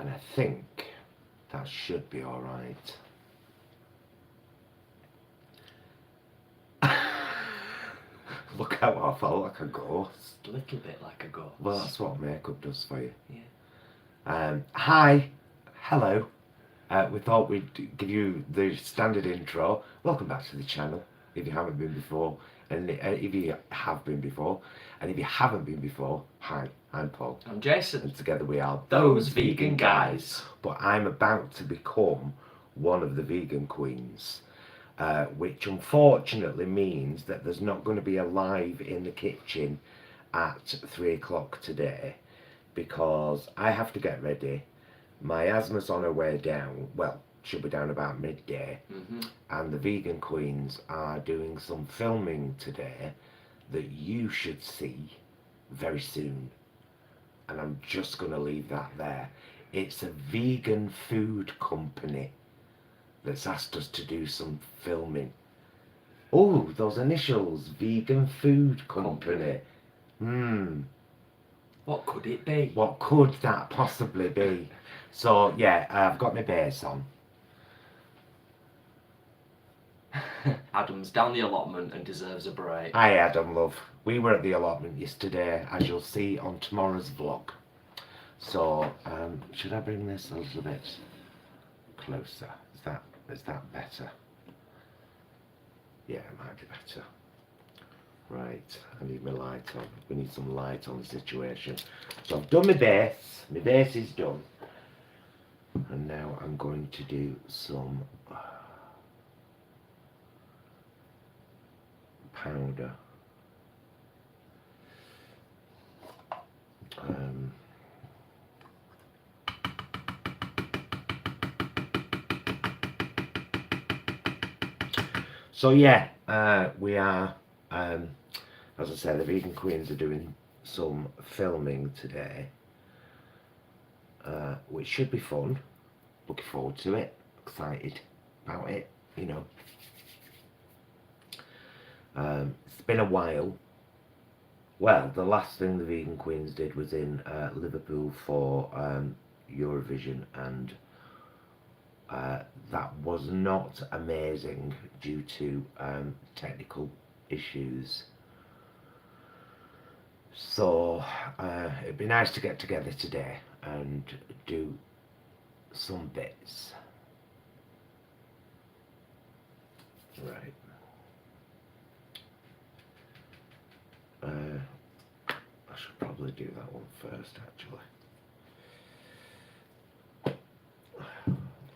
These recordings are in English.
And I think that should be alright. Look how I felt like a ghost. A little bit like a ghost. Well, that's what makeup does for you. Yeah. Hi, hello. We thought we'd give you the standard intro. Welcome back to the channel, if you haven't been before, and if you have been before, and if you haven't been before, hi, I'm Paul. I'm Jason. And together we are Those Vegan Guys. But I'm about to become one of the vegan queens, which unfortunately means that there's not going to be a live in the kitchen at 3 o'clock today, because I have to get ready. My asthma's on her way down, well, she'll be down about midday, and the vegan queens are doing some filming today that you should see very soon. And I'm just going to leave that there. It's a vegan food company that's asked us to do some filming. Oh, those initials, vegan food company. What could it be? What could that possibly be? So yeah, I've got my base on. Adam's down the allotment and deserves a break. Hi Adam, love. We were at the allotment yesterday, as you'll see on tomorrow's vlog. So, should I bring this a little bit closer? Is that better? Yeah, it might be better. Right, I need my light on. We need some light on the situation. So I've done my base. My base is done. And now I'm going to do some powder. So yeah, we are, as I said, the vegan queens are doing some filming today, which should be fun. Looking forward to it, excited about it, you know. It's been a while. Well, the last thing the vegan queens did was in Liverpool for Eurovision, and that was not amazing due to technical issues. So it'd be nice to get together today and do some bits. Right. I should probably do that one first, actually.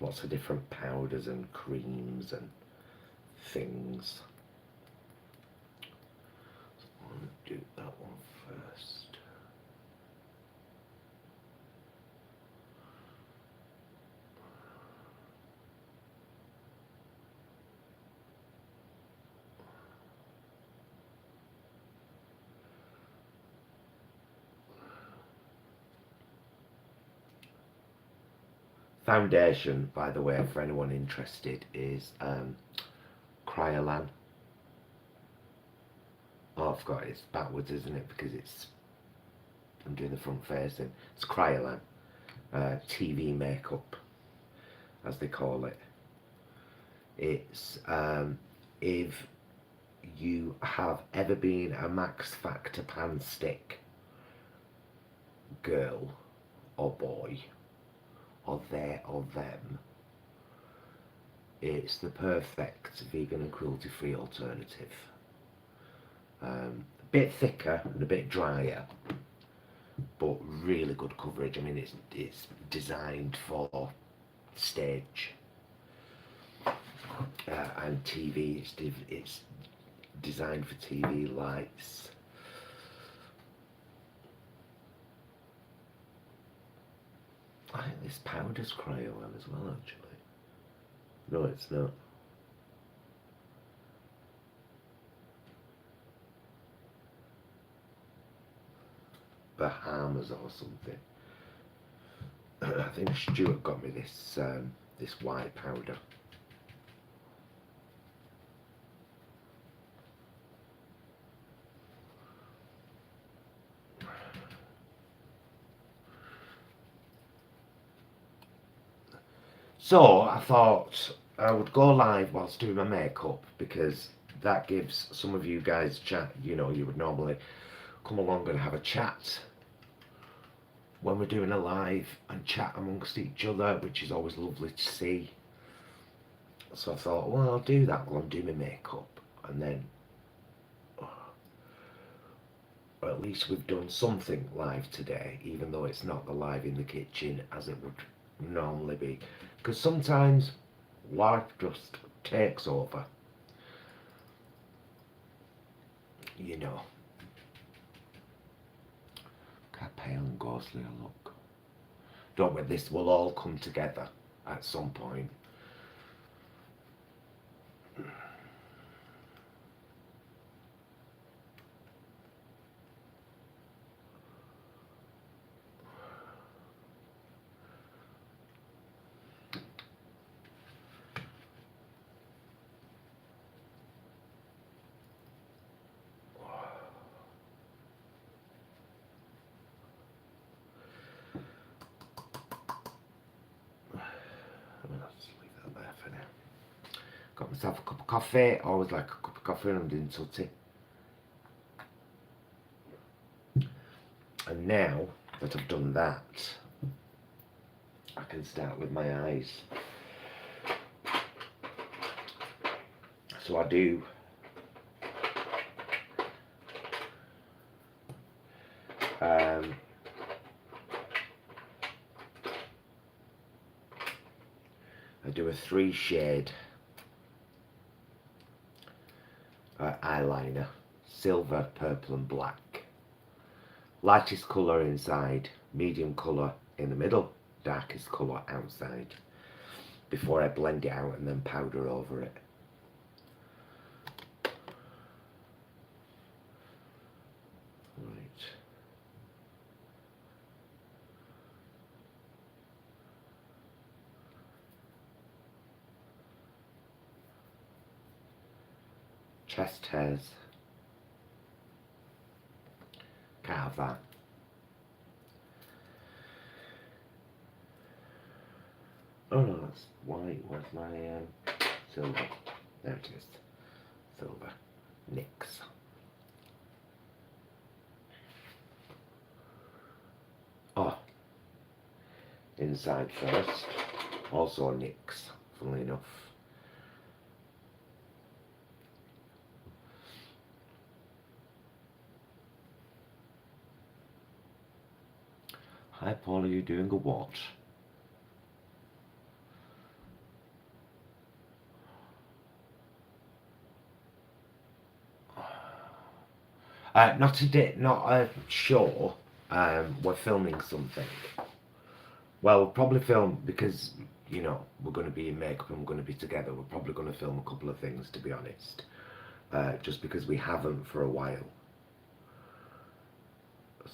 Lots of different powders and creams and things. So I want to do that one first. Foundation, by the way, for anyone interested, is Kryolan. Oh, I forgot, it's backwards, isn't it? Because I'm doing the front facing. It's Kryolan. TV makeup, as they call it. It's, if you have ever been a Max Factor pan stick girl or boy, or they or them, it's the perfect vegan and cruelty-free alternative. A bit thicker and a bit drier, but really good coverage. I mean, it's designed for stage and TV. It's designed for TV lights. I think this powder's Kryolan as well, actually. No, it's not. Bahamas or something. I think Stuart got me this this white powder. So I thought I would go live whilst doing my makeup, because that gives some of you guys chat. You know, you would normally come along and have a chat when we're doing a live and chat amongst each other, which is always lovely to see. So I thought, well, I'll do that while I'm doing my makeup, and then or at least we've done something live today, even though it's not the live in the kitchen as it would normally be, because sometimes life just takes over, you know. Look how pale and ghostly I look. Don't worry, this will all come together at some point. Let's leave that there for now. Got myself a cup of coffee. Always like a cup of coffee when I'm doing tutty. And now that I've done that, I can start with my eyes. So I do a 3-shade eyeliner, silver, purple and black. Lightest colour inside, medium colour in the middle, darkest colour outside, before I blend it out and then powder over it. Right. Chest hairs. Can't have that. Oh no, that's white. Where's my silver? There it is. Silver. Nix. Oh. Inside first. Also nix, funnily enough. Hi Paul, are you doing a what? Not today, not a show. We're filming something. Well, we'll probably film, because, you know, we're going to be in makeup and we're going to be together. We're probably going to film a couple of things, to be honest. Just because we haven't for a while.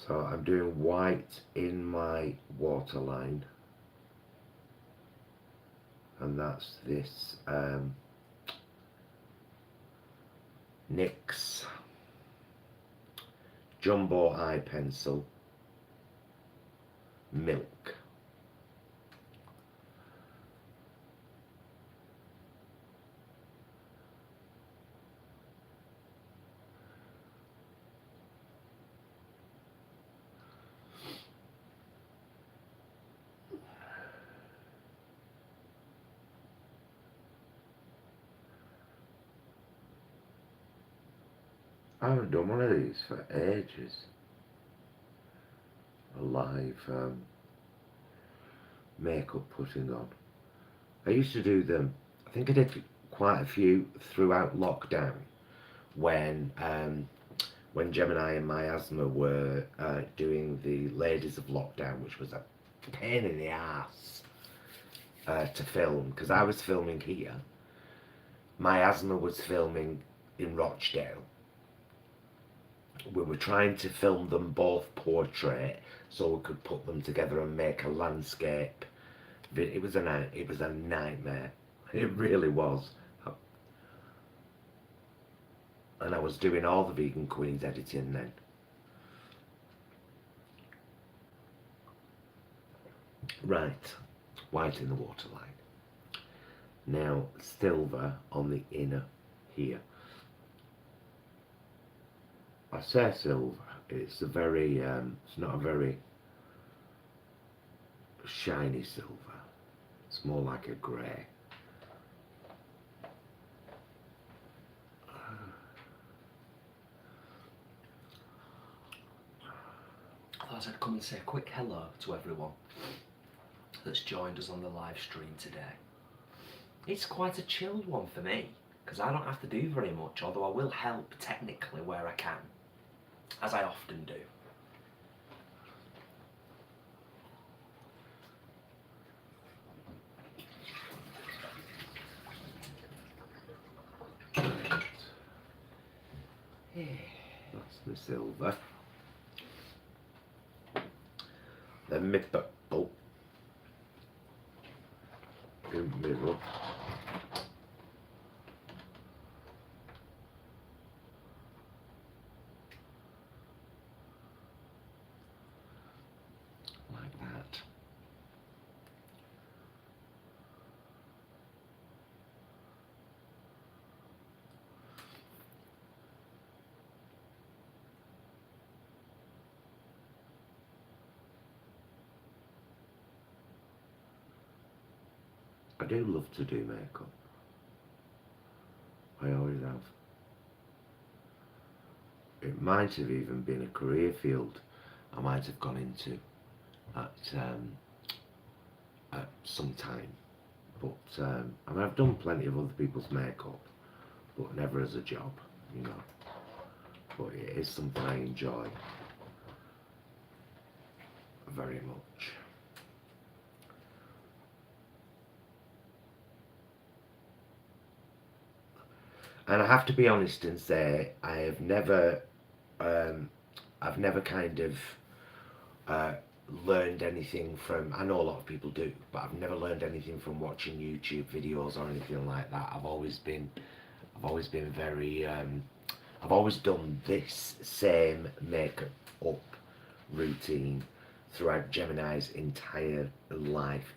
So I'm doing white in my waterline. And that's this NYX Jumbo Eye Pencil Milk. I haven't done one of these for ages. A live makeup putting on. I used to do them, I think I did quite a few throughout lockdown, when Gemini and Miasma were doing the Ladies of Lockdown, which was a pain in the ass to film, because I was filming here. Miasma was filming in Rochdale. We were trying to film them both portrait so we could put them together and make a landscape. It was a nightmare. It really was. And I was doing all the Vegan Queens editing then. Right, white in the waterline. Now silver on the inner here. I say silver, it's a very, it's not a very shiny silver. It's more like a grey. I thought I'd come and say a quick hello to everyone that's joined us on the live stream today. It's quite a chilled one for me, because I don't have to do very much, although I will help technically where I can, as I often do. That's the silver. Then my purple in the middle. Like that. I do love to do makeup. I always have. It might have even been a career field I might have gone into at some time. But I mean, I've done plenty of other people's makeup, but never as a job, you know. But it is something I enjoy very much. And I have to be honest and say I have never, I've never kind of learned anything from. I know a lot of people do, but I've never learned anything from watching YouTube videos or anything like that. I've always been very. I've always done this same makeup routine throughout Gemini's entire life.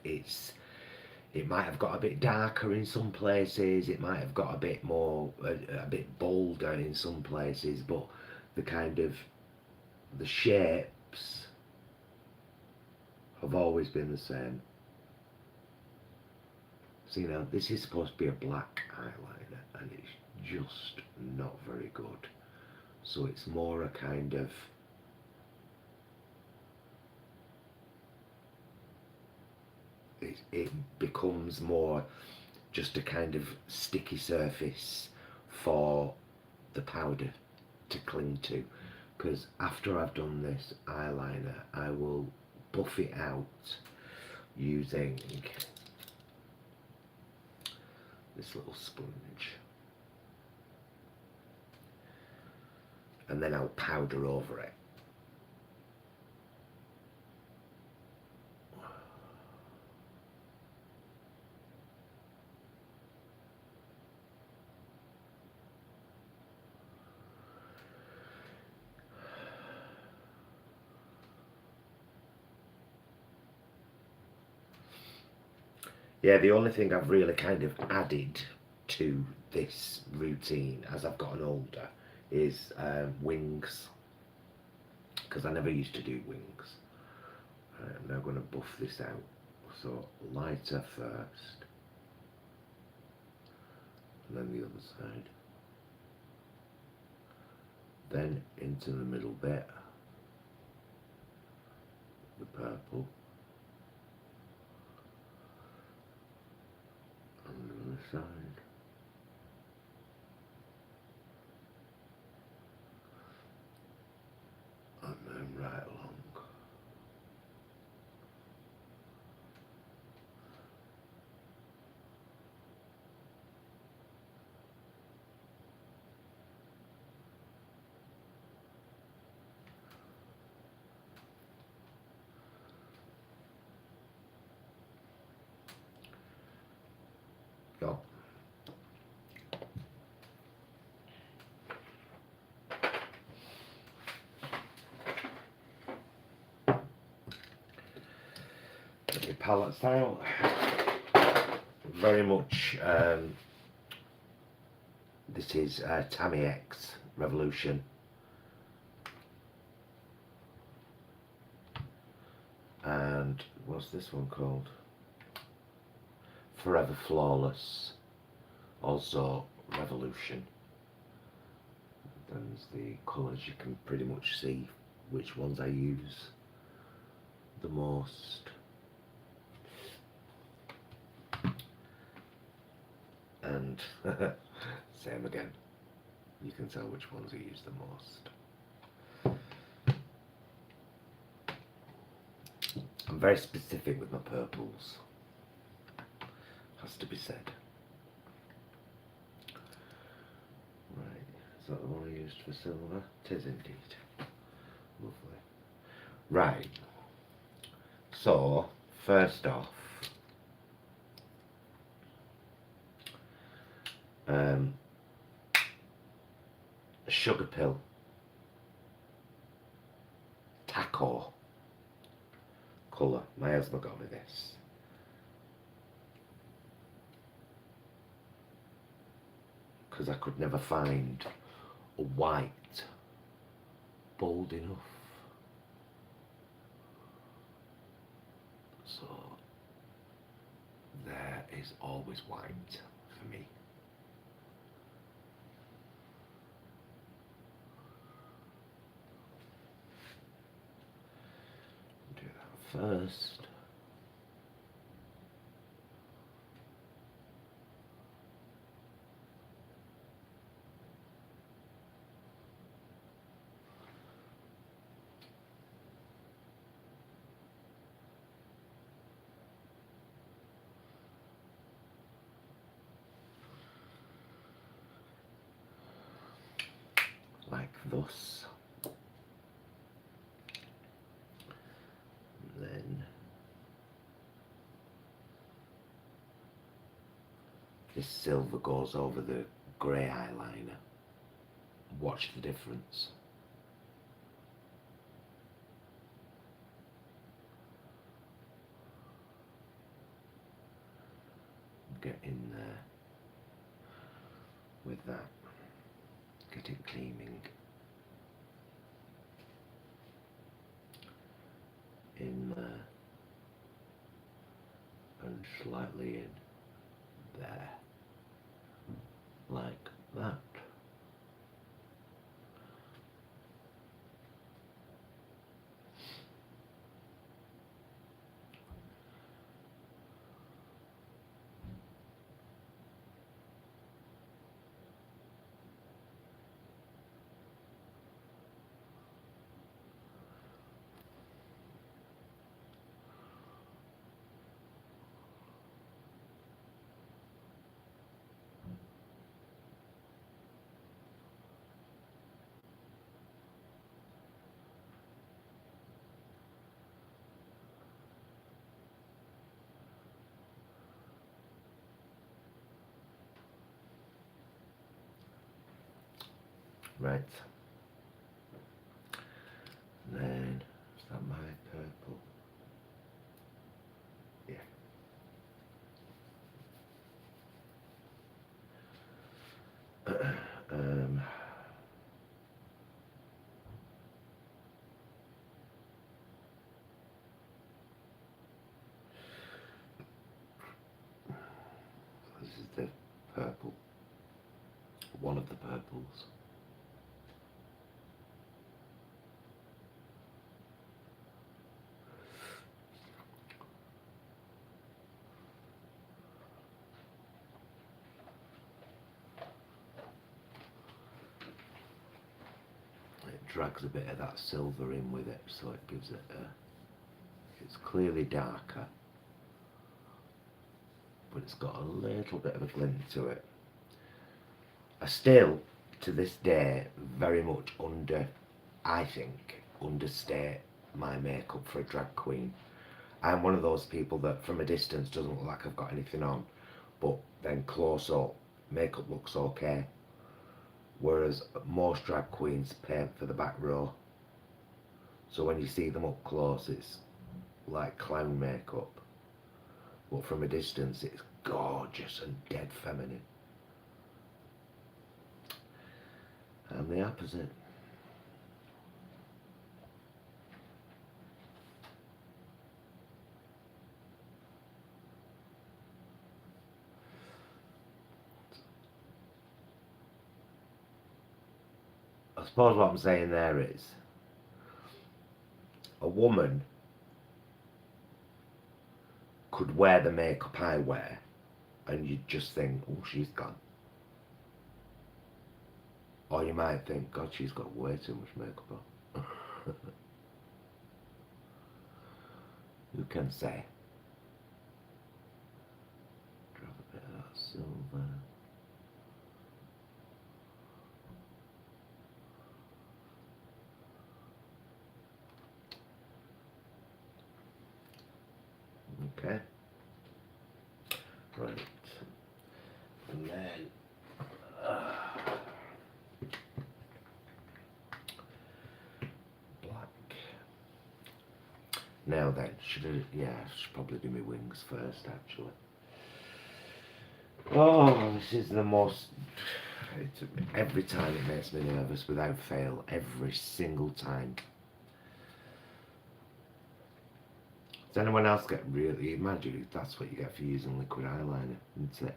It might have got a bit darker in some places, it might have got a bit more, a bit bolder in some places, but the kind of, the shapes have always been the same. So, you know, this is supposed to be a black eyeliner, and it's just not very good. So it's more a kind of, it becomes more just a kind of sticky surface for the powder to cling to, because after I've done this eyeliner I will buff it out using this little sponge, and then I'll powder over it. Yeah, the only thing I've really kind of added to this routine as I've gotten older is wings, because I never used to do wings. I'm now going to buff this out. So lighter first, and then the other side, then into the middle bit, the purple, and the other side, and then right along. Go. Get your palettes out. very much, this is Tammy X Revolution. And what's this one called? Forever Flawless, also Revolution. There's the colours, you can pretty much see which ones I use the most. And same again, you can tell which ones I use the most. I'm very specific with my purples, has to be said. Right, is that the one I used for silver? It is indeed. Lovely. Right, so first off, sugar pill, taco colour. My husband got me this. Because I could never find a white bold enough. So there is always white for me. Do that first. Like thus. And then this silver goes over the grey eyeliner. Watch the difference. Get in there with that. Get it gleaming. In there. And slightly in there. Like that. Right. And then, is that my purple? Yeah. This is the purple. One of the purples. Drags a bit of that silver in with it, so it gives it a, it's clearly darker, but it's got a little bit of a glint to it. I still, to this day, very much I think, understate my makeup for a drag queen. I'm one of those people that from a distance doesn't look like I've got anything on, but then close up, makeup looks okay. Whereas most drag queens paint for the back row. So when you see them up close, it's like clown makeup. But from a distance, it's gorgeous and dead feminine. And the opposite. I suppose what I'm saying there is, a woman could wear the makeup I wear and you'd just think, oh, she's gone. Or you might think, God, she's got way too much makeup on. Who can say? Drop a bit of that silver. Okay. Right. And then black. Now then, I should probably do my wings first actually. Oh, this is the most, every time it makes me nervous without fail, every single time. Does anyone else get really, imagine that's what you get for using liquid eyeliner, isn't it?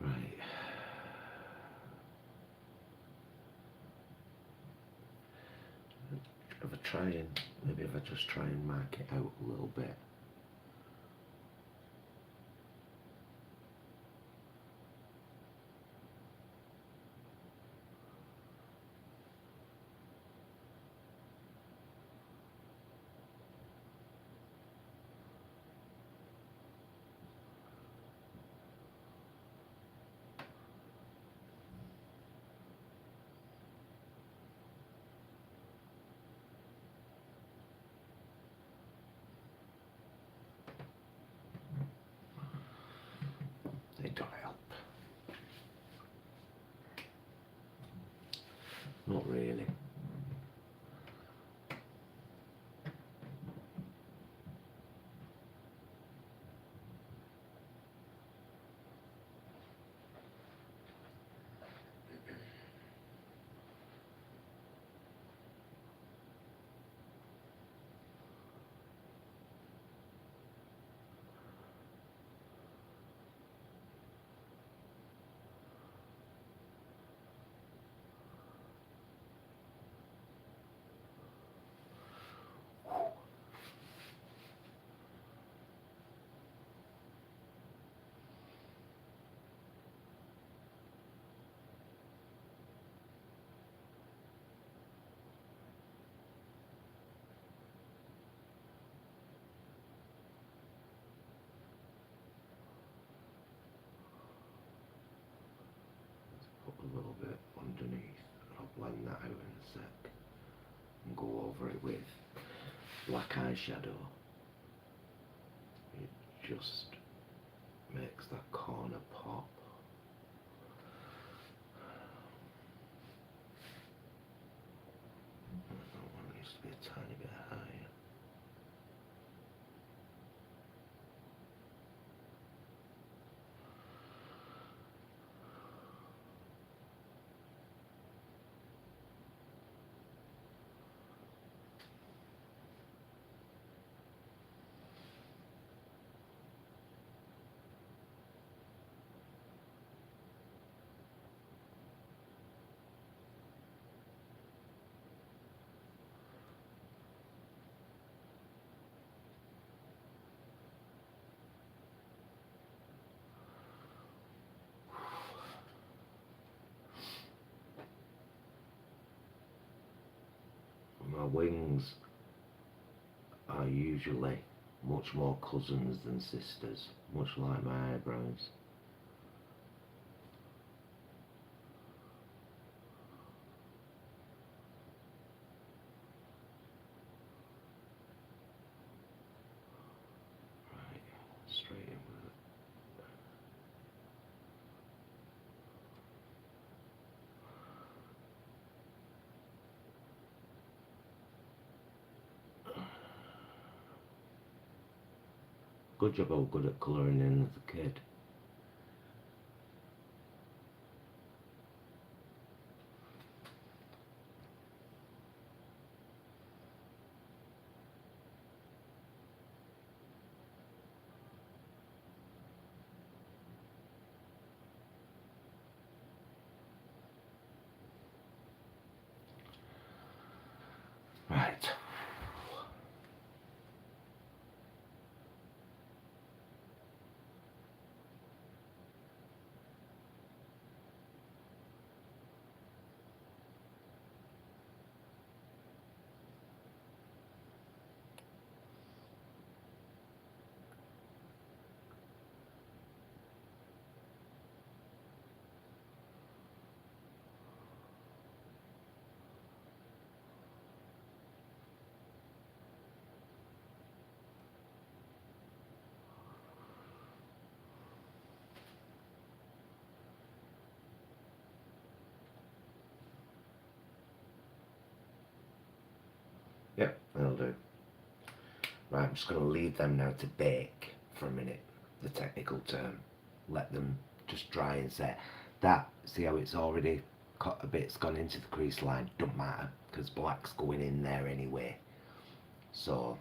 Right. Maybe if I just try and mark it out a little bit. They don't help. Not really. A little bit underneath. I'll blend that out in a sec and go over it with black eyeshadow. It just makes that corner pop. That one needs to be a tiny bit higher. My wings are usually much more cousins than sisters, much like my eyebrows. Right, straight in with it. good job I was good at colouring in as a kid. Right. Yep, that'll do. Right, I'm just going to leave them now to bake for a minute, the technical term. Let them just dry and set. That, see how it's already cut a bit's gone into the crease line? Don't matter, because black's going in there anyway. So,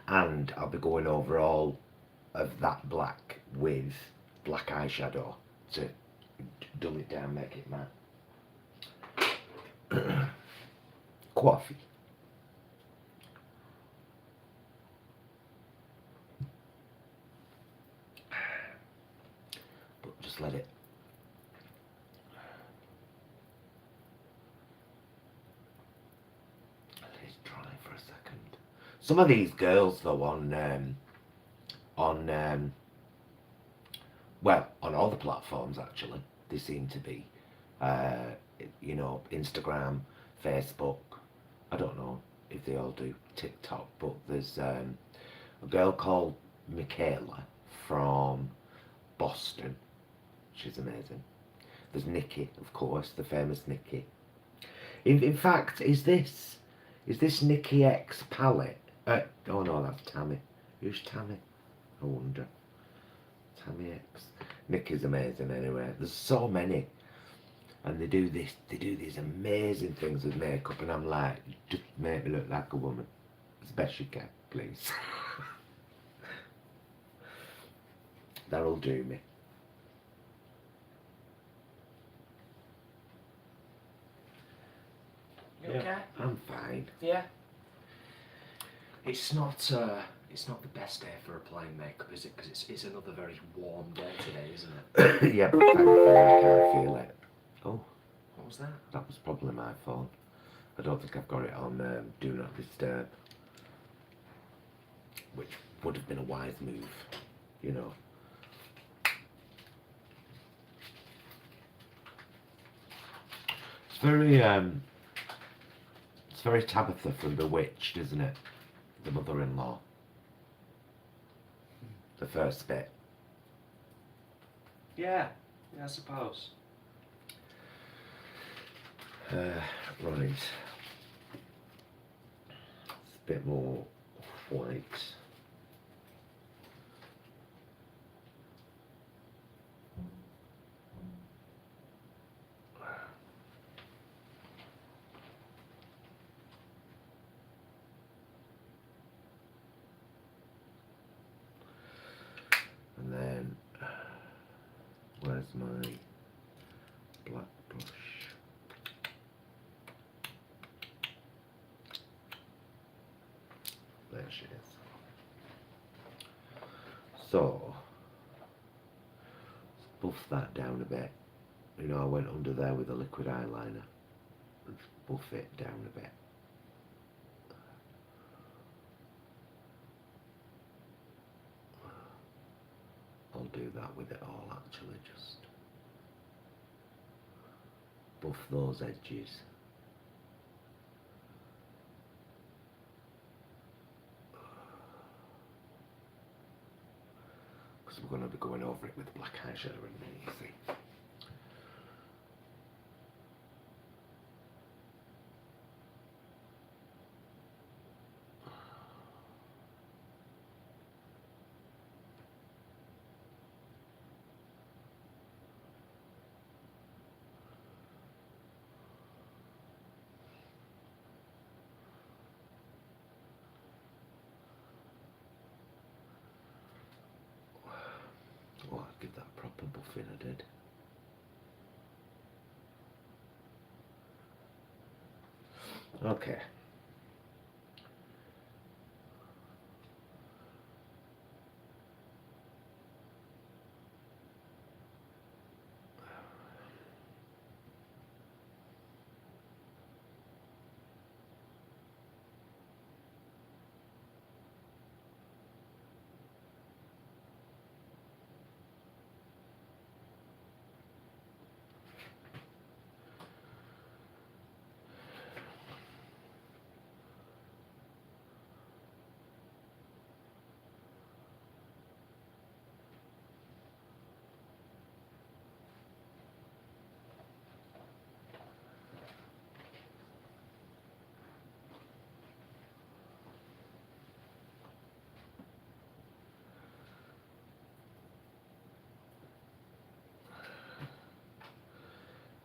and I'll be going over all of that black with black eyeshadow to dull it down, make it matte. Coffee. But just let it dry for a second. Some of these girls though on well, on all the platforms actually, they seem to be you know, Instagram, Facebook, I don't know if they all do TikTok, but there's a girl called Michaela from Boston. She's amazing. There's Nikki, of course, the famous Nikki. In fact, is this Nikki X palette? Oh no, that's Tammy. Who's Tammy? I wonder. Tammy X. Nikki's amazing anyway. There's so many. And they do these amazing things with makeup, and I'm like, just make me look like a woman as best you can, please. That'll do me. You okay? I'm fine. Yeah. It's not the best day for applying makeup, is it? Because it's another very warm day today, isn't it? Yeah, but thankfully I can't feel it. Oh. What was that? That was probably my phone. I don't think I've got it on Do Not Disturb, which would have been a wise move, you know. It's very Tabitha from Bewitched, isn't it? The mother-in-law. The first bit. Yeah, I suppose. Right. It's a bit more white. And then, where's my black brush? There she is. So, let's buff that down a bit. You know, I went under there with a liquid eyeliner. Let's buff it down a bit. I'll do that with it all actually, just buff those edges. Because we're going to be going over it with black eyeshadow in a minute, you see. stuffing I did. Okay.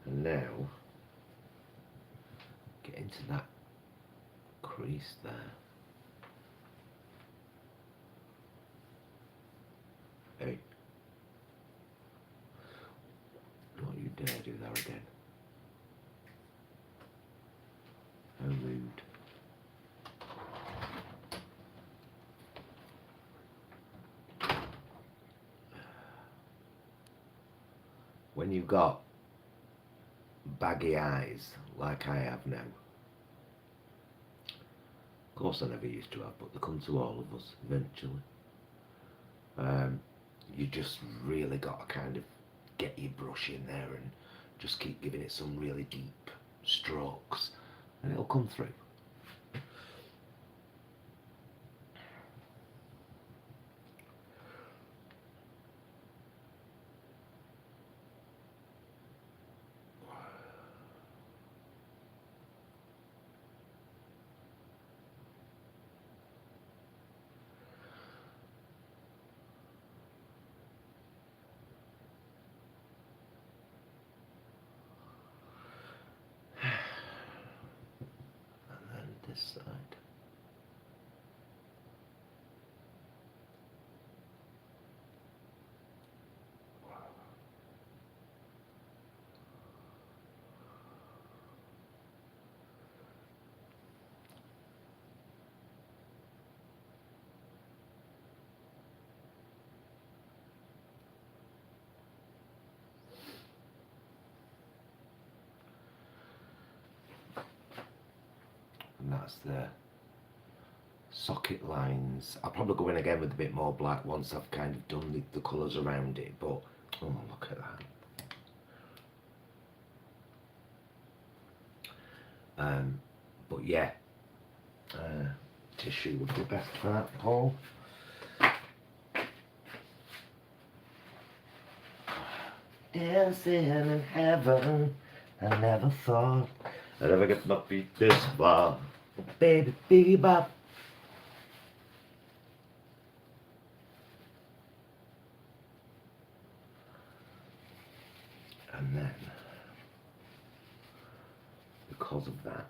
And now, get into that crease there. Hey. Don't you dare do that again. How rude. When you've got baggy eyes like I have now, of course I never used to have, but they come to all of us eventually. You just really got to kind of get your brush in there and just keep giving it some really deep strokes and it'll come through. This side. And that's the socket lines. I'll probably go in again with a bit more black once I've kind of done the colours around it, but oh, look at that. But yeah, tissue would be best for that, Paul. Dancing in heaven, I never thought I'd ever get my feet this far. Baby, bebop. And then, because of that,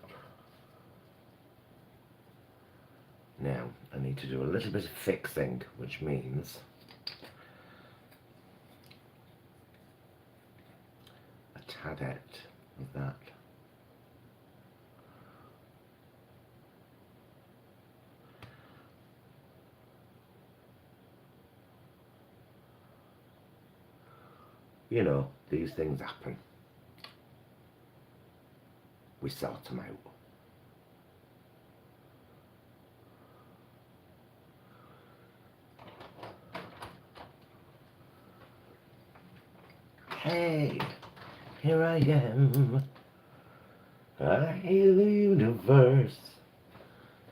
now I need to do a little bit of fixing, which means a tadette of that. You know, these things happen. We sort them out. Hey, here I am. I hear the universe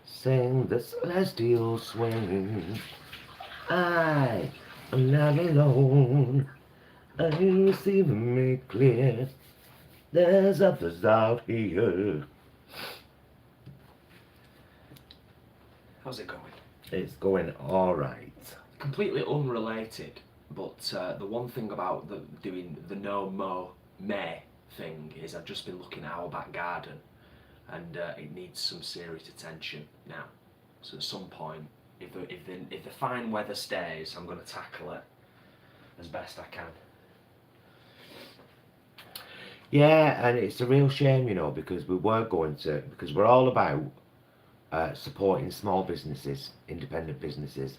sing the celestial swing. I am not alone. Are you receiving me clear? There's others out here. How's it going? It's going alright. Completely unrelated, but the one thing about doing the no mo may thing is I've just been looking at our back garden and it needs some serious attention now. So at some point, if the fine weather stays, I'm going to tackle it as best I can. Yeah, and it's a real shame, you know, because because we're all about supporting small businesses, independent businesses.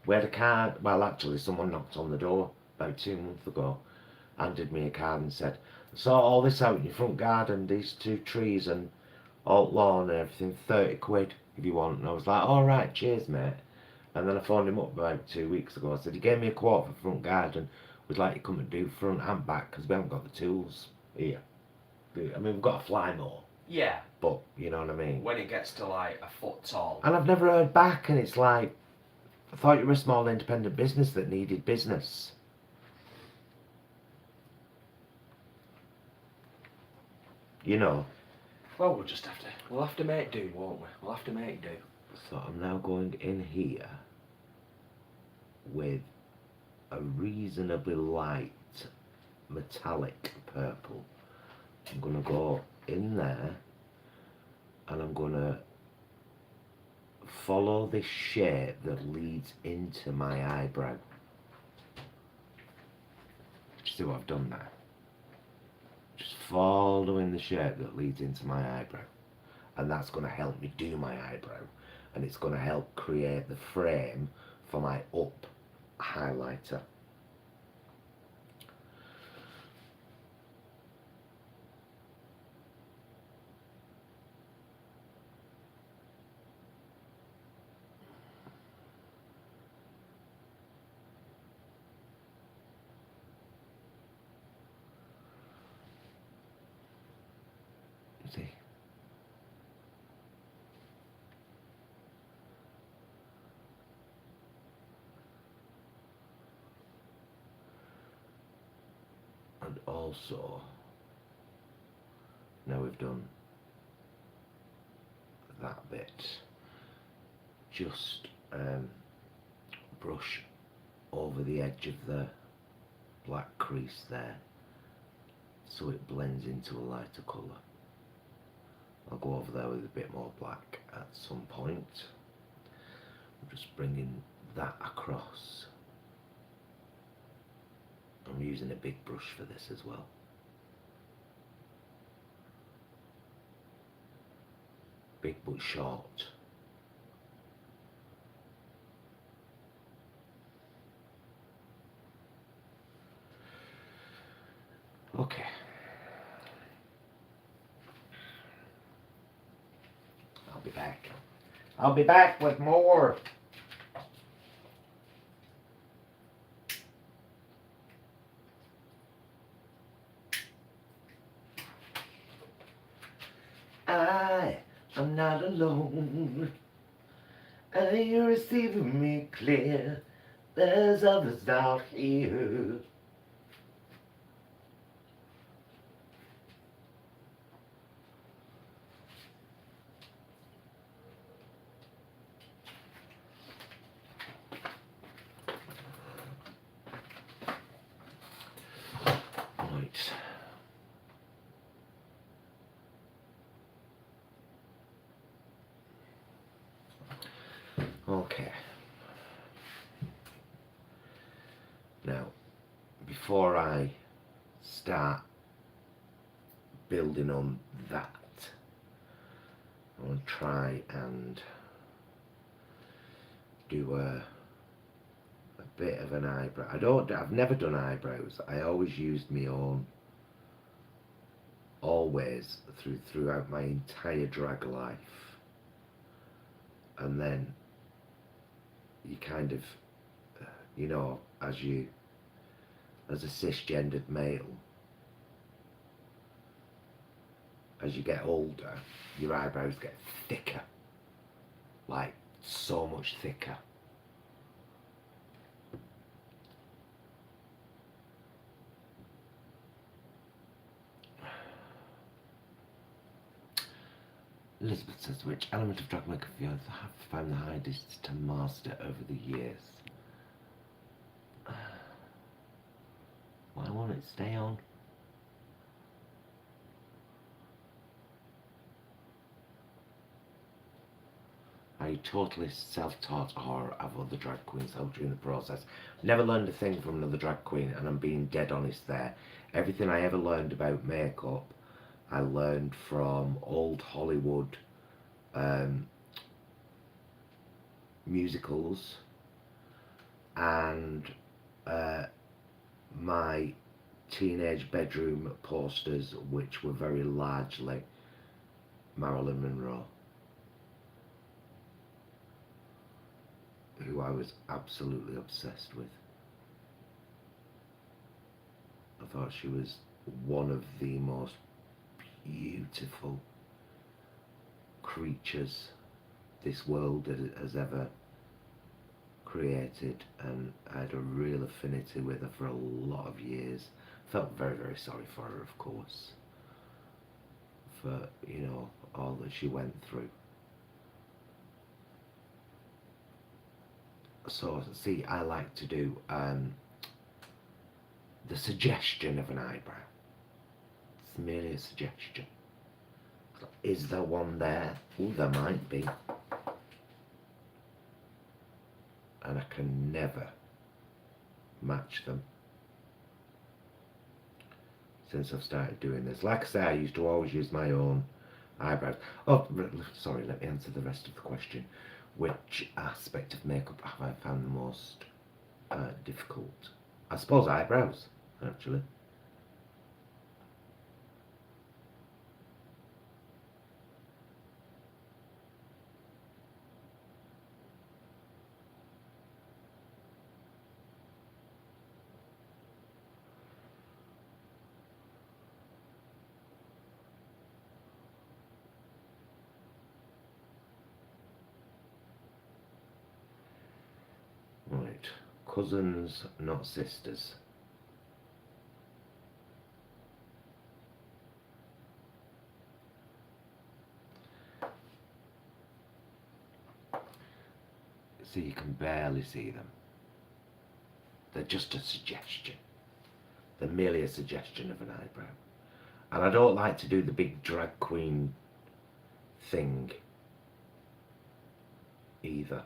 We had a card, well, actually, someone knocked on the door about 2 months ago, handed me a card and said, sort all this out in your front garden, these 2 trees and alt lawn and everything, 30 quid if you want. And I was like, alright, cheers, mate. And then I phoned him up about 2 weeks ago. I said, he gave me a quote for front garden. We'd like you to come and do front and back because we haven't got the tools here. I mean, we've got a fly mower, Yeah, but you know what I mean. when it gets to like a foot tall. And I've never heard back, and it's like, I thought you were a small independent business that needed business. You know. Well, we'll have to make do, won't we? We'll have to make do. So I'm now going in here with a reasonably light metallic purple. I'm going to go in there and I'm going to follow this shape that leads into my eyebrow. See what I've done there? Just following the shape that leads into my eyebrow, and that's going to help me do my eyebrow, and it's going to help create the frame for my up highlighter. See? And also, now we've done that bit, just brush over the edge of the black crease there so it blends into a lighter colour. I'll go over there with a bit more black at some point. I'm just bringing that across. I'm using a big brush for this as well. Big but short. Okay. I'll be back. I'll be back with more. I am not alone. Are you receiving me clear? There's others out here. Right. Okay. Now, before I start building on that, I want to try and do a bit of an eyebrow. I've never done eyebrows. I always used my own, always throughout my entire drag life. And then you kind of, you know, as a cisgendered male, as you get older, your eyebrows get thicker, like so much thicker. Elizabeth says, which element of drag makeup have you found the hardest to master over the years? Why won't it stay on? I totally self-taught, or have other drag queens helped you in the process? Never learned a thing from another drag queen, and I'm being dead honest there. Everything I ever learned about makeup, I learned from old Hollywood musicals and my teenage bedroom posters, which were very largely Marilyn Monroe, who I was absolutely obsessed with. I thought she was one of the most beautiful creatures this world has ever created, and I had a real affinity with her for a lot of years. Felt very, very sorry for her, of course, for, you know, all that she went through. So, see, I like to do the suggestion of an eyebrow. It's merely a suggestion. Is there one there? Oh, there might be. And I can never match them since I've started doing this. Like I say, I used to always use my own eyebrows. Oh, sorry, let me answer the rest of the question. Which aspect of makeup have I found the most difficult? I suppose eyebrows, actually. Right, cousins, not sisters. So you can barely see them. They're just a suggestion. They're merely a suggestion of an eyebrow. And I don't like to do the big drag queen thing either.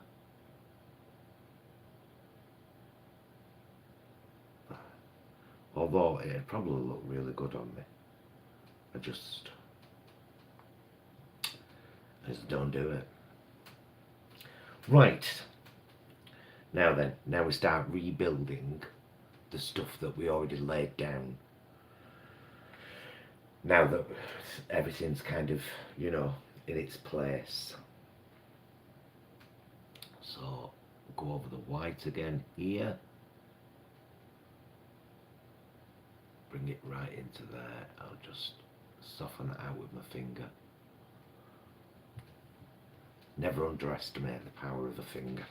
Although it'd probably look really good on me. I just don't do it. Right. Now then, now we start rebuilding the stuff that we already laid down. Now that everything's kind of, you know, in its place. So, go over the white again here. Bring it right into there. I'll just soften it out with my finger. Never underestimate the power of the finger.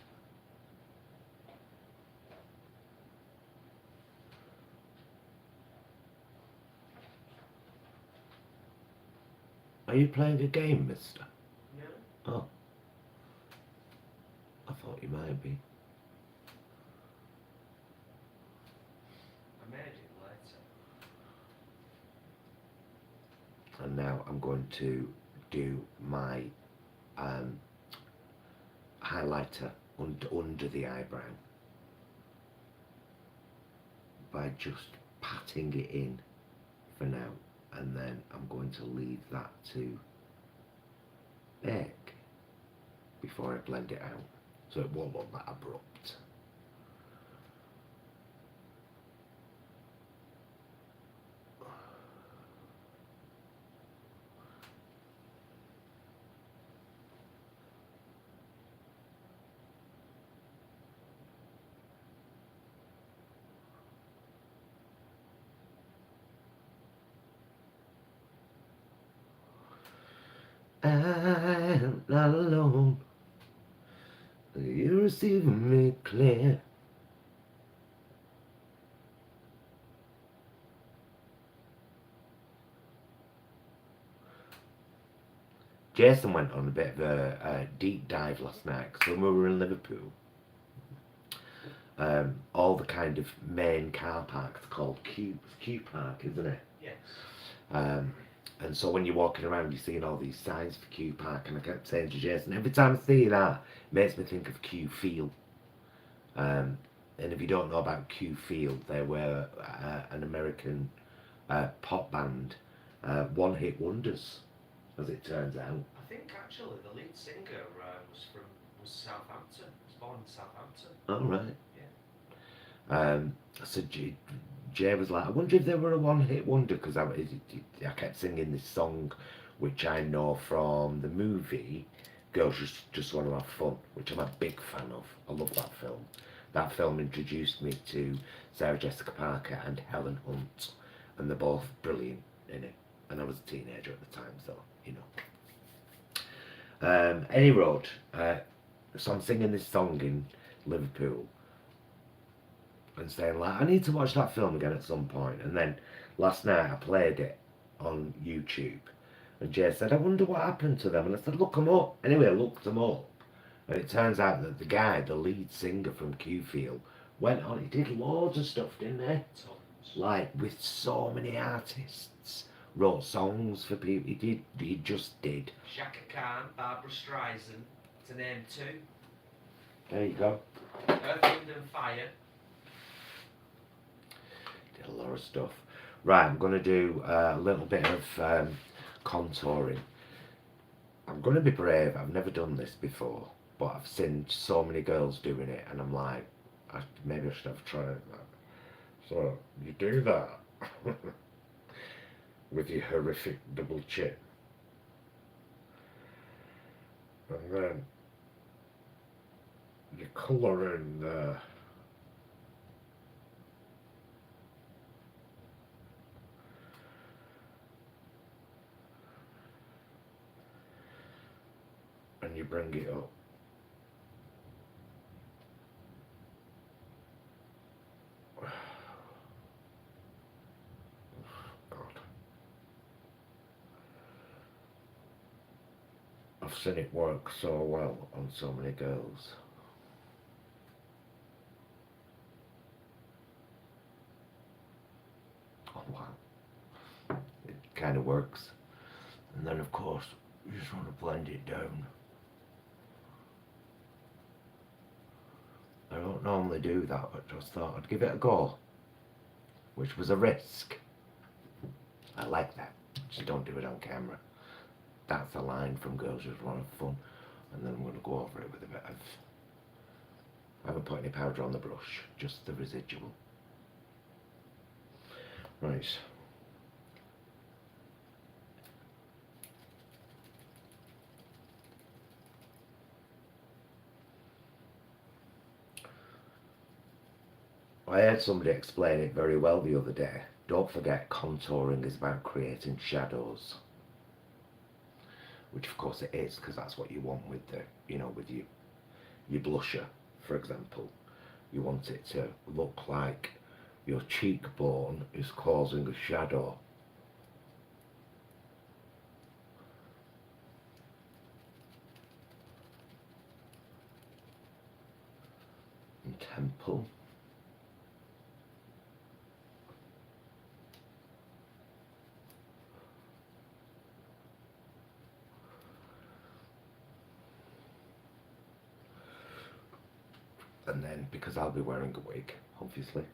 Are you playing a game, mister? No. Oh. I thought you might be. I made it later. And now I'm going to do my highlighter under the eyebrow by just patting it in for now, and then I'm going to leave that to bake before I blend it out, so it won't look that abrupt. I'm not alone. You're receiving me clear. Jason went on a bit of a deep dive last night, because when we were in Liverpool, all the kind of main car parks are called Q Park, isn't it? Yes. And so when you're walking around, you're seeing all these signs for Q Park, and I kept saying to Jason, every time I see that, it makes me think of Q Field. And if you don't know about Q Field, they were an American pop band, one-hit wonders, as it turns out. I think actually the lead singer was Southampton. Was born in Southampton. Oh, right. Yeah. So Jay was like, I wonder if they were a one-hit wonder, because I kept singing this song, which I know from the movie Girls Just Want to Have Fun, which I'm a big fan of. I love that film. That film introduced me to Sarah Jessica Parker and Helen Hunt, and they're both brilliant in it. And I was a teenager at the time, so, you know. Any road, so I'm singing this song in Liverpool and saying, like, I need to watch that film again at some point. And then last night I played it on YouTube, and Jay said, I wonder what happened to them. And I said, look them up. Anyway, I looked them up, and it turns out that the guy, the lead singer from Q-Field, went on, he did loads of stuff, didn't he? Tons. Like, with so many artists, wrote songs for people. He just did. Shaka Khan, Barbara Streisand, to name two. There you go. Earth, Wind and Fire. Did a lot of stuff. Right, I'm going to do a little bit of contouring. I'm going to be brave. I've never done this before, but I've seen so many girls doing it, and I'm like, maybe I should have tried that. So you do that with your horrific double chin, and then you colour in there. And you bring it up. God. I've seen it work so well on so many girls. Oh wow. It kind of works. And then of course, you just want to blend it down. I don't normally do that, but just thought I'd give it a go, which was a risk. I like that. Just don't do it on camera. That's a line from Girls Just Want to Have Fun, and then I'm going to go over it with a bit of... I haven't put any powder on the brush, just the residual. Right. I heard somebody explain it very well the other day. Don't forget, contouring is about creating shadows. Which of course it is, because that's what you want with the, you know, with your blusher, for example. You want it to look like your cheekbone is causing a shadow. And temple. And then, because I'll be wearing a wig, obviously.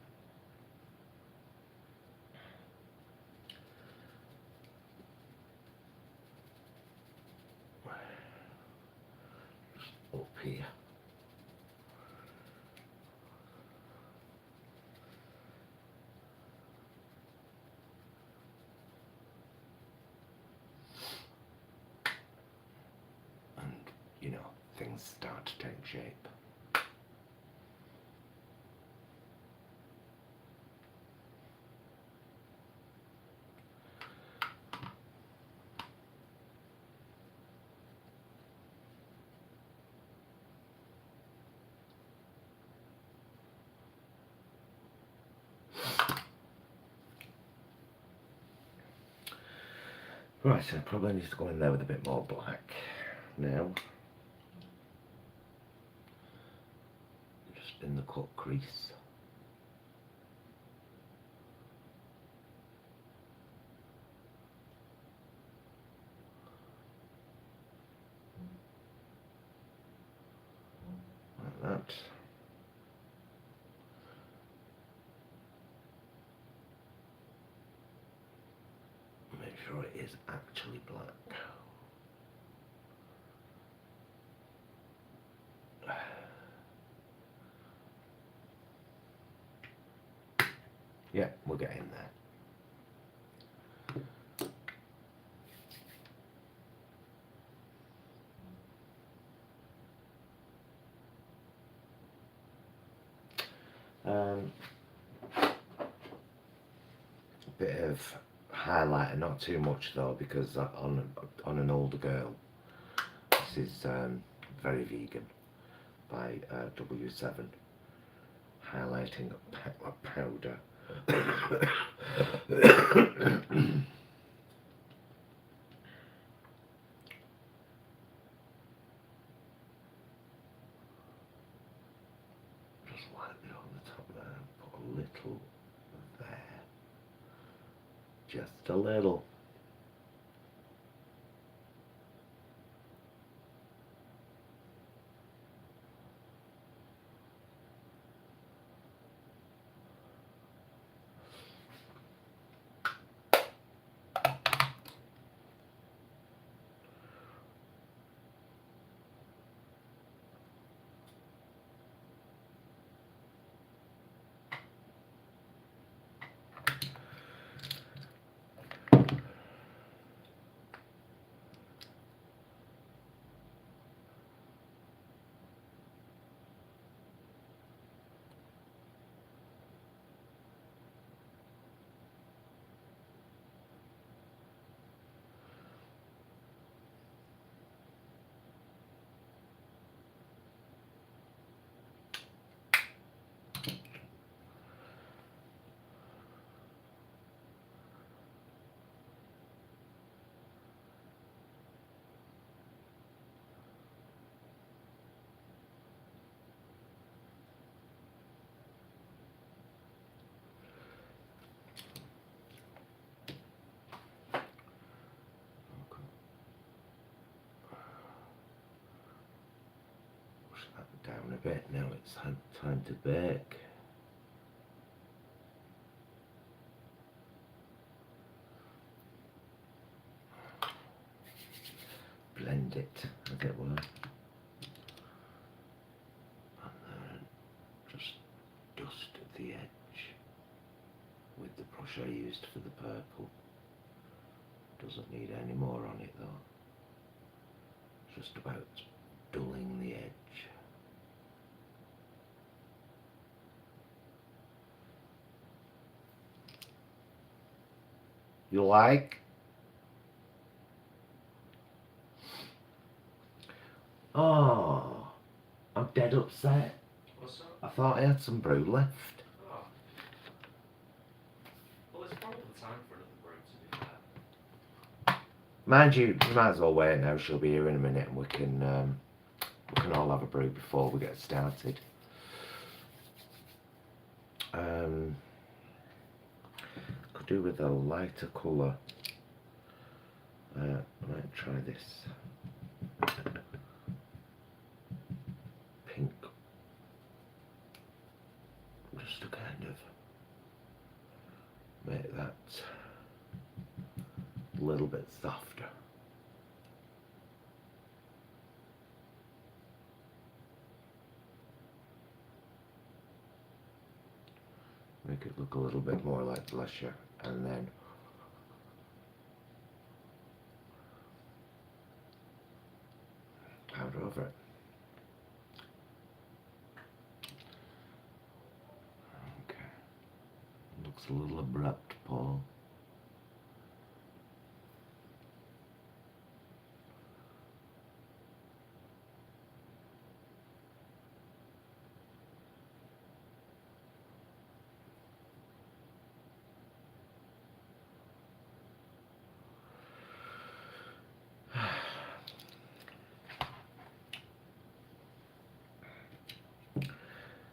Just up here. And, you know, things start to take shape. Right, so I probably need to go in there with a bit more black now. Just in the cut crease. or it is actually black. Yeah, we're getting there. A bit of highlighter, not too much though, because on an older girl. This is very vegan by W7. Highlighting a powder. Just lightly on the top there, put a little there. Just a little. Push that down a bit. Now it's time to bake. Blend it, as it were. And then just dust the edge with the brush I used for the purple. Doesn't need any more on it though. Just about dulling the edge. You like? Oh, I'm dead upset. What's up? I thought I had some brew left. Oh. Well, it's probably time for another brew, to be fair. Mind you, we might as well wait now. She'll be here in a minute, and we can all have a brew before we get started. Could do with a lighter colour. I might try this pink, just to kind of make that a little bit softer. Make it look a little bit more like blusher, and then powder over it. Okay. Looks a little abrupt, Paul.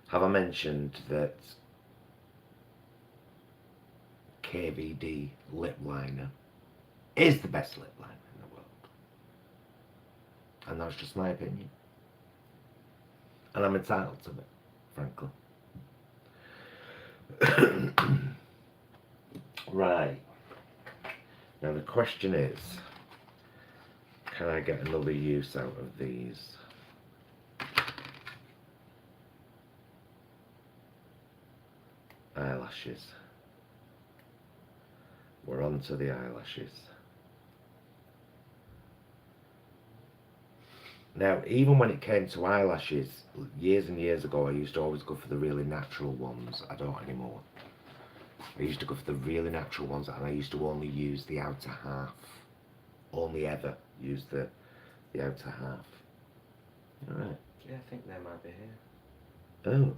Have I mentioned that KVD lip liner is the best lip liner in the world? And that's just my opinion. And I'm entitled to it, frankly. Right. Now the question is, can I get another use out of these? Eyelashes. We're on to the eyelashes. Now, even when it came to eyelashes, years and years ago, I used to always go for the really natural ones. I don't anymore. I used to go for the really natural ones, and I used to only use the outer half. Only ever use the outer half. Alright. Yeah, I think they might be here. Oh.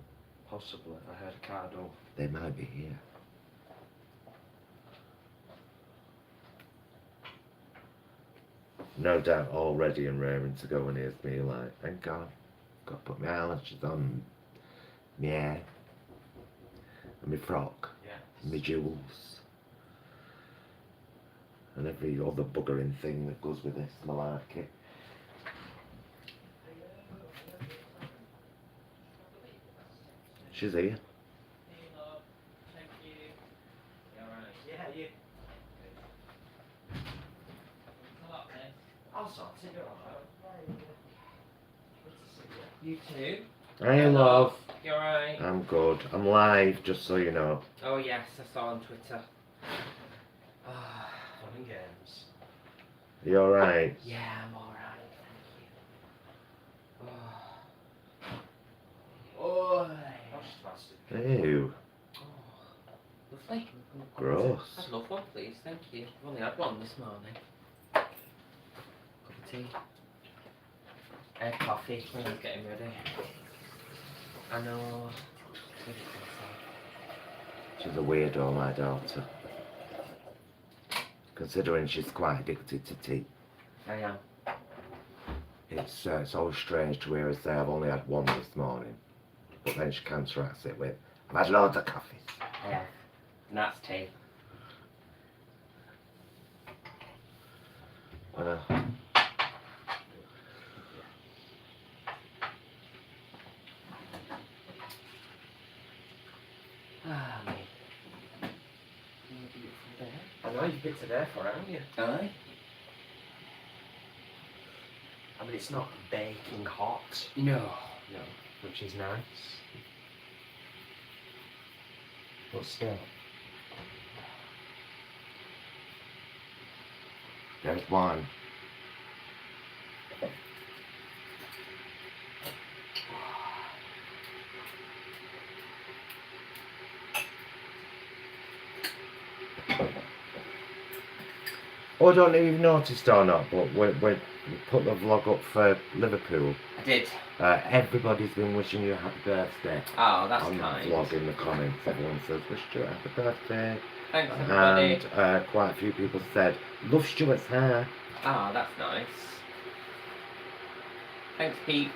Possibly. I heard a car door. They might be here. No doubt all ready and raring to go, and here's me like, thank God, got to put my eyelashes on, my hair, and my frock, Yes. and my jewels, and every other buggering thing that goes with this, malarkey. She's here. Thank you. You alright? Yeah, you. I'll sort it, you're alright. Good to see you. You too. Hi, love. You alright? I'm good. I'm live, just so you know. Oh yes, I saw on Twitter. Ah, fun and games. You alright? Yeah, I'm alright, thank you. Oh. Ew. Oh, lovely. Gross. I'd love one, please, thank you. I've only had one this morning. Cup of tea. Coffee when I was getting ready. I know. She's a weirdo, my daughter. Considering she's quite addicted to tea. I am. It's always strange to hear her say, I've only had one this morning. But then she counteracts it with, I've had loads of coffees. I have. And that's tea. Ah, mate. What a beautiful day. I know you've been today for it, haven't you? Aye. I mean, it's not baking hot. No. No. Which is nice. But still. There's one. Oh, I don't know if you've noticed or not, but we put the vlog up for Liverpool. I did. Everybody's been wishing you a happy birthday. Oh, that's on kind. the vlog in the comments. Everyone says, wish Stuart a happy birthday. Thanks, everybody. And quite a few people said, love Stuart's hair. Ah, that's nice. Thanks, peeps.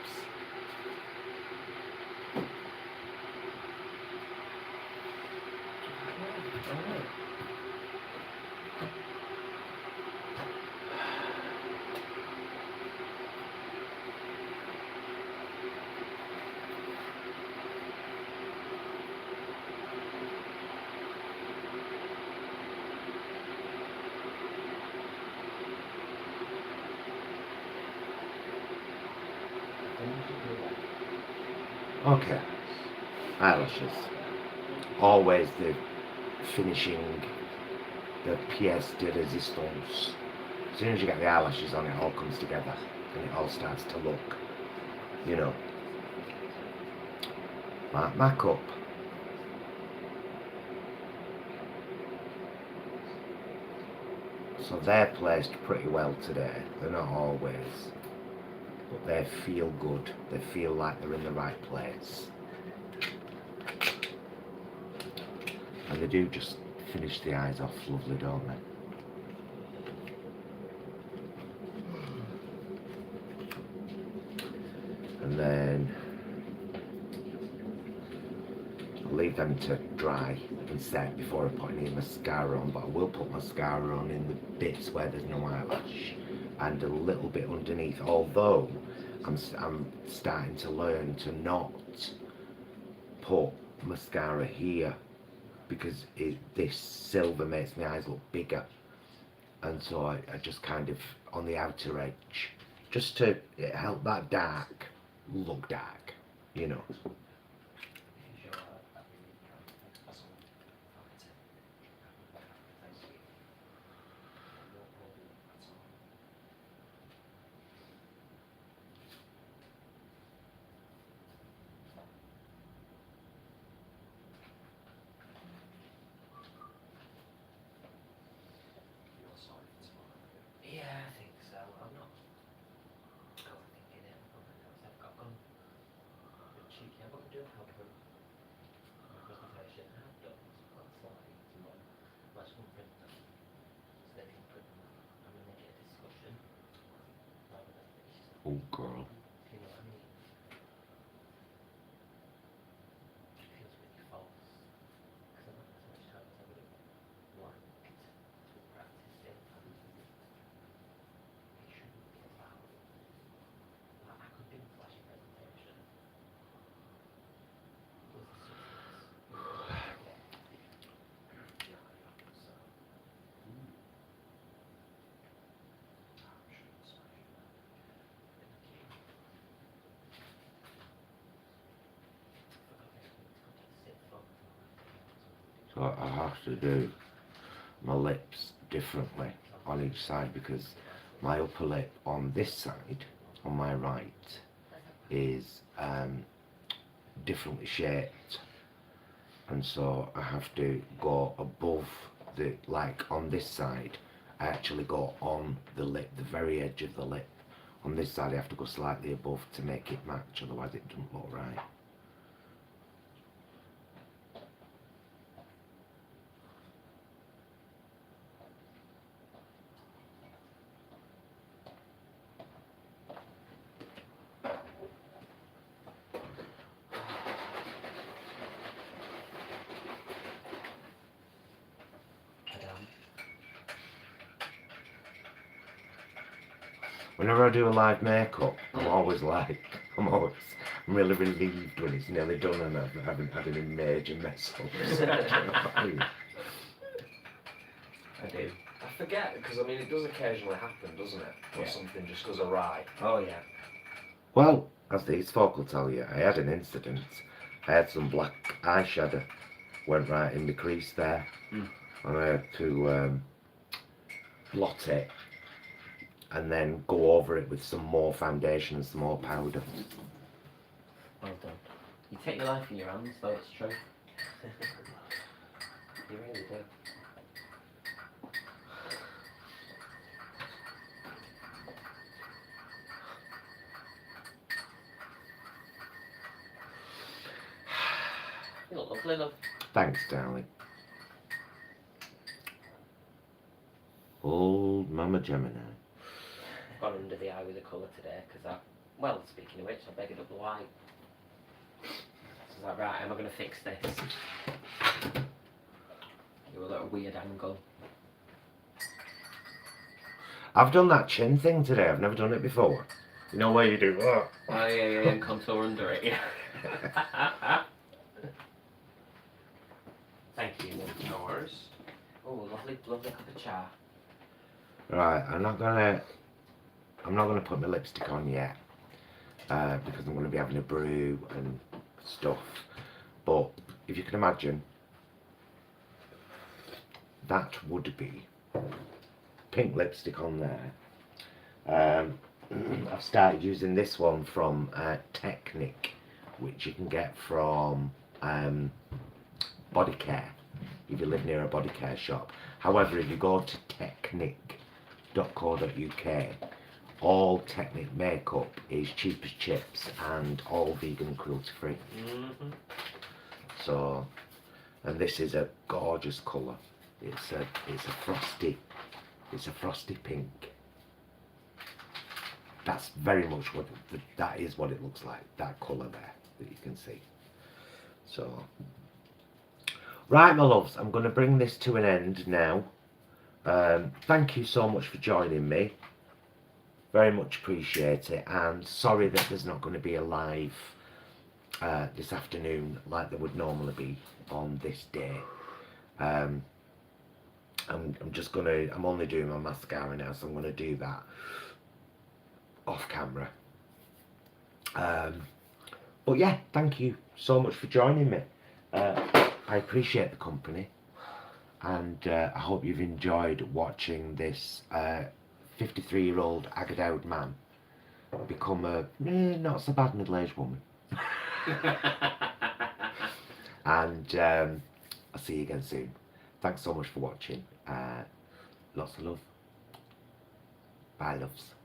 Okay. Eyelashes. Always the finishing, the pièce de résistance. As soon as you get the eyelashes on, it all comes together and it all starts to look, you know, like makeup. So they're placed pretty well today. They're not always, but they feel good. They feel like they're in the right place. And they do just finish the eyes off lovely, don't they? And then I'll leave them to dry and set before I put any mascara on, but I will put mascara on in the bits where there's no eyelash and a little bit underneath, although I'm starting to learn to not put mascara here because this silver makes my eyes look bigger, and so I just kind of on the outer edge, just to help that dark look dark, you know. Yeah, I think so. I'm not overthinking it. I've gone a bit cheeky. I'm going to do a PowerPoint presentation. I have done some slides and then let's go and print them so they can print them and then make it a discussion rather than it's just, Oh girl. you know what I mean? It feels really false because I'm not as much time as I would have liked to practice it and it shouldn't be allowed. Like, I could do a flashy presentation. Was the substance you know, get? Yeah, so. I'm sure it's smashing that. Thank you. Okay, it's got to sit for. So I have to do my lips differently on each side because my upper lip on this side, on my right, is differently shaped, and so I have to go above the, like on this side I actually go on the lip, the very edge of the lip. On this side I have to go slightly above to make it match, otherwise it doesn't look right. Whenever I do a live makeup, I'm really relieved when it's nearly done and I haven't had any major mess ups. I do. I forget, because I mean it does occasionally happen, doesn't it? Or Yeah. something just goes awry. Oh yeah. Well, as these folk will tell you, I had an incident. I had some black eyeshadow, went right in the crease there, Mm. and I had to blot it and then go over it with some more foundation and some more powder. Well done. You take your life in your hands, though, it's true. You really do. You look lovely, love. Thanks, darling. Old Mama Gemini. I've gone under the eye with the colour today, because I... Well, speaking of which, I begged up the white. So I was like, right, am I going to fix this? You were at a weird angle. I've done that chin thing today, I've never done it before. You know where you do that? Oh, yeah, and contour under it, yeah. Thank you. No worries. Oh, lovely, lovely cup of char. Right, I'm not gonna put my lipstick on yet, because I'm gonna be having a brew and stuff. But if you can imagine, that would be pink lipstick on there. I've started using this one from Technic, which you can get from body care if you live near a body care shop. However, if you go to technic.co.uk, all Technic makeup is cheap as chips and all vegan and cruelty free. Mm-hmm. So, and this is a gorgeous colour. It's a frosty pink. That's very much what that is what it looks like. That colour there that you can see. So, right, my loves, I'm going to bring this to an end now. Thank you so much for joining me. Very much appreciate it, and sorry that there's not going to be a live this afternoon like there would normally be on this day. I'm only doing my mascara now, so I'm gonna do that off camera. But yeah, thank you so much for joining me. I appreciate the company, and I hope you've enjoyed watching this 53-year-old aged man become a not so bad middle-aged woman. And I'll see you again soon. Thanks so much for watching. Lots of love. Bye, loves.